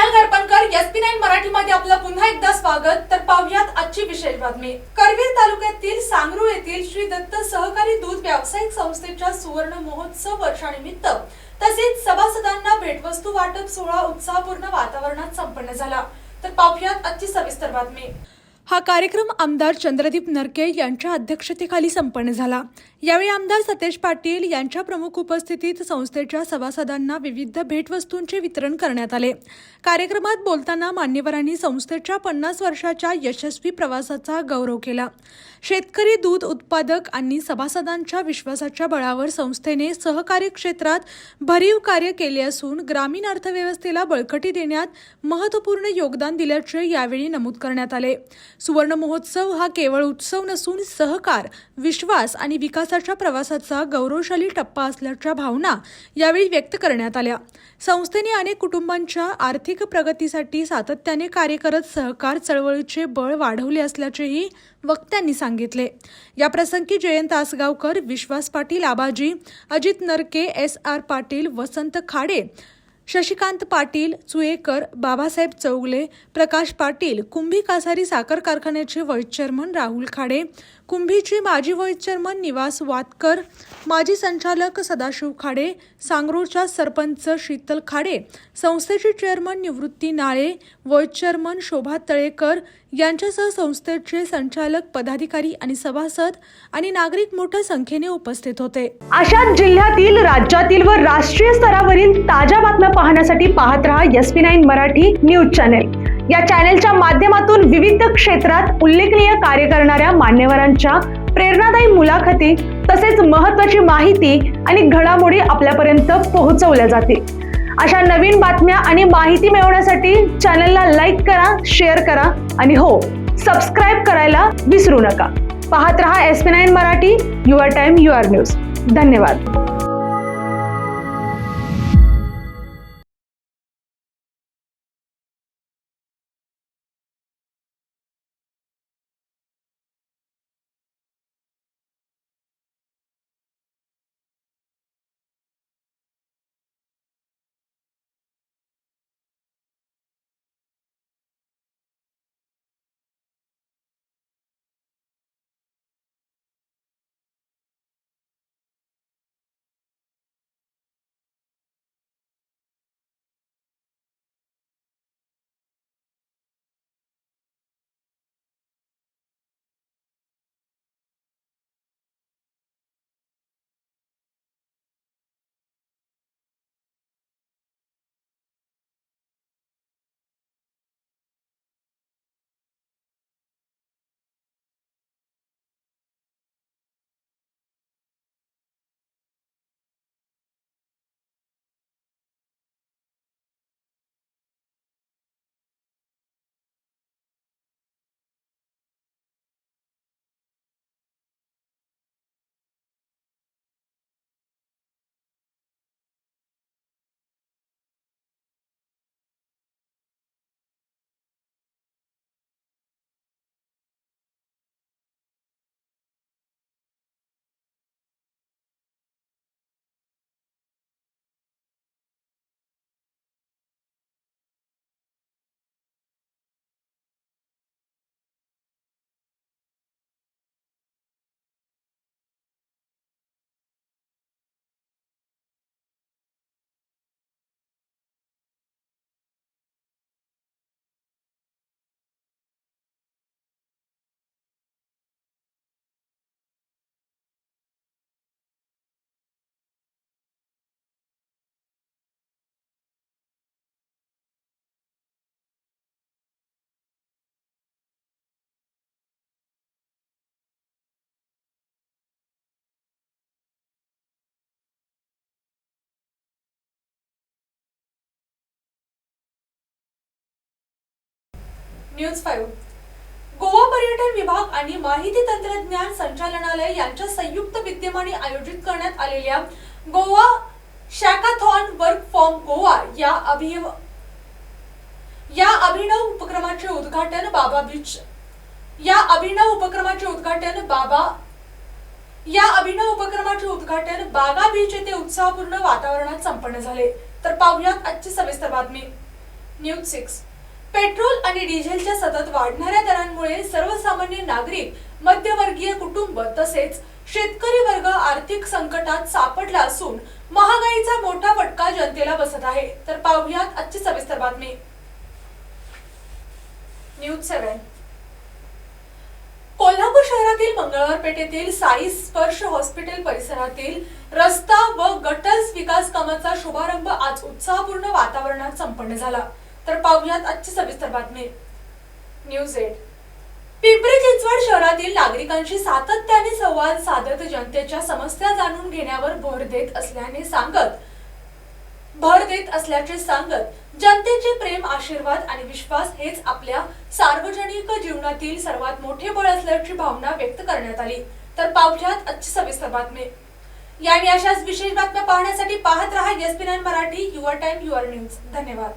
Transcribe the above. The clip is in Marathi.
कुणाल घरपणकर SP9 मराठीमध्ये आपलं पुन्हा एकदा स्वागत। तर पाहूयात आजची विशेष बातमी। करवीर तालुक्यातील सांगरू येथील श्री दत्त सहकारी दूध व्यावसायिक संस्थेच्या सुवर्ण महोत्सव वर्षानिमित्त तसेच सभासदांना भेटवस्तू वाटप सोहळा उत्साहपूर्ण वातावरणात संपन्न झाला। तर पाहूयात आजची सविस्तर बातमी। हा कार्यक्रम आमदार चंद्रदीप नरके यांच्या अध्यक्षतेखाली संपन्न झाला। यावेळी आमदार सतेज पाटील यांच्या प्रमुख उपस्थितीत संस्थेच्या सभासदांना विविध भेटवस्तूंचे वितरण करण्यात आले। कार्यक्रमात बोलताना मान्यवरांनी संस्थेच्या 50 वर्षाच्या यशस्वी प्रवासाचा गौरव केला। शेतकरी दूध उत्पादक आणि सभासदांच्या विश्वासाच्या बळावर संस्थेने सहकारी क्षेत्रात भरीव कार्य केले असून ग्रामीण अर्थव्यवस्थेला बळकटी देण्यात महत्त्वपूर्ण योगदान दिल्याचे यावेळी नमूद करण्यात आले। सुवर्ण महोत्सव हा केवळ उत्सव नसून सहकार, विश्वास आणि विकासाच्या प्रवासाचा गौरवशाली टप्पा असल्याच्या भावना यावेळी व्यक्त करण्यात आल्या। संस्थेने अनेक कुटुंबांच्या आर्थिक प्रगतीसाठी सातत्याने कार्य करत सहकार चळवळीचे बळ वाढवले असल्याचेही वक्त्यांनी सांगितले। या प्रसंगी जयंत आसगावकर, विश्वास पाटील आबाजी, अजित नरके, SR पाटील, वसंत खाडे, शशिकांत पाटील चुएकर, बाबासाहेब चौगले, प्रकाश पाटील, कुंभी कासारी साखर कारखान्याचे व्हाईस चेअरमन राहुल खाडे, कुंभीचे माजी व्हाईस चेअरमन निवास वातकर, माजी संचालक सदाशिव खाडे, सांगरूरच्या सरपंच शीतल खाडे, संस्थेचे चेअरमन निवृत्ती नाळे, व्हाईस चेअरमन शोभा तळेकर यांच्यासह संस्थेचे संचालक, पदाधिकारी आणि सभासद आणि नागरिक मोठ्या संख्येने उपस्थित होते। अशाच जिल्ह्यातील, राज्यातील व राष्ट्रीय स्तरावरील ताज्या बातम्या पाहण्यासाठी पाहत रहा SP9 मराठी न्यूज चॅनेल। या चॅनेलच्या माध्यमातून विविध क्षेत्रात उल्लेखनीय कार्य करणाऱ्या मान्यवरांच्या प्रेरणादायी मुलाखती तसेच महत्त्वाची माहिती आणि घडामोडी आपल्यापर्यंत पोहोचवल्या जातील। अशा नवीन बातम्या आणि माहिती मिळवण्यासाठी चॅनलला लाईक करा, शेअर करा आणि हो, सबस्क्राईब करायला विसरू नका। पाहत रहा SP9 Marathi, your time your news. धन्यवाद। न्यूज 5 गोवा पर्यटन विभाग आणि माहिती तंत्रज्ञान संचालनालय यांच्या संयुक्त विद्यमाने आयोजित करण्यात आलेल्या गोवा शॅकाथॉन वर्क फ्रॉम गोवा या अभिनव उपक्रमाचे उद्घाटन बाबा बीच बागा बीच येथे उत्साहपूर्ण वातावरणात संपन्न झाले। तर पाहूयात आजची सविस्तर बातमी। न्यूज 6. पेट्रोल आणि डिझेलच्या सतत वाढणाऱ्या दरांमुळे सर्वसामान्य नागरिक, मध्यमवर्गीय कुटुंब तसेच शेतकरी वर्ग आर्थिक संकटात सापडला असून महागाईचा मोठा फटका जनतेला बसत आहे. तर पाहुयात आजची सविस्तर बातमी. न्यूज 7. कोल्हापूर शहरातील मंगळवार पेठेतील साई स्पर्श हॉस्पिटल परिसरातील रस्ता व गटर्स विकास कामाचा शुभारंभ आज उत्साहपूर्ण वातावरणात संपन्न झाला. तर पाहुयात आजची सविस्तर बातमी. न्यूज 8. पिंपरी चिंचवड शहरातील नागरिकांशी सातत्याने संवाद साधत जनतेच्या समस्या जाणून घेण्यावर भर देत असल्याचे सांगत जनतेचे प्रेम, आशीर्वाद आणि विश्वास हेच आपल्या सार्वजनिक जीवनातील सर्वात मोठे बळ असल्याची भावना व्यक्त करण्यात आली. तर पाहुयात आजची सविस्तर बातमी. याने अशाच विशेष बातम्या पाहण्यासाठी पाहत रहा SP9 Marathi, your time your news. धन्यवाद.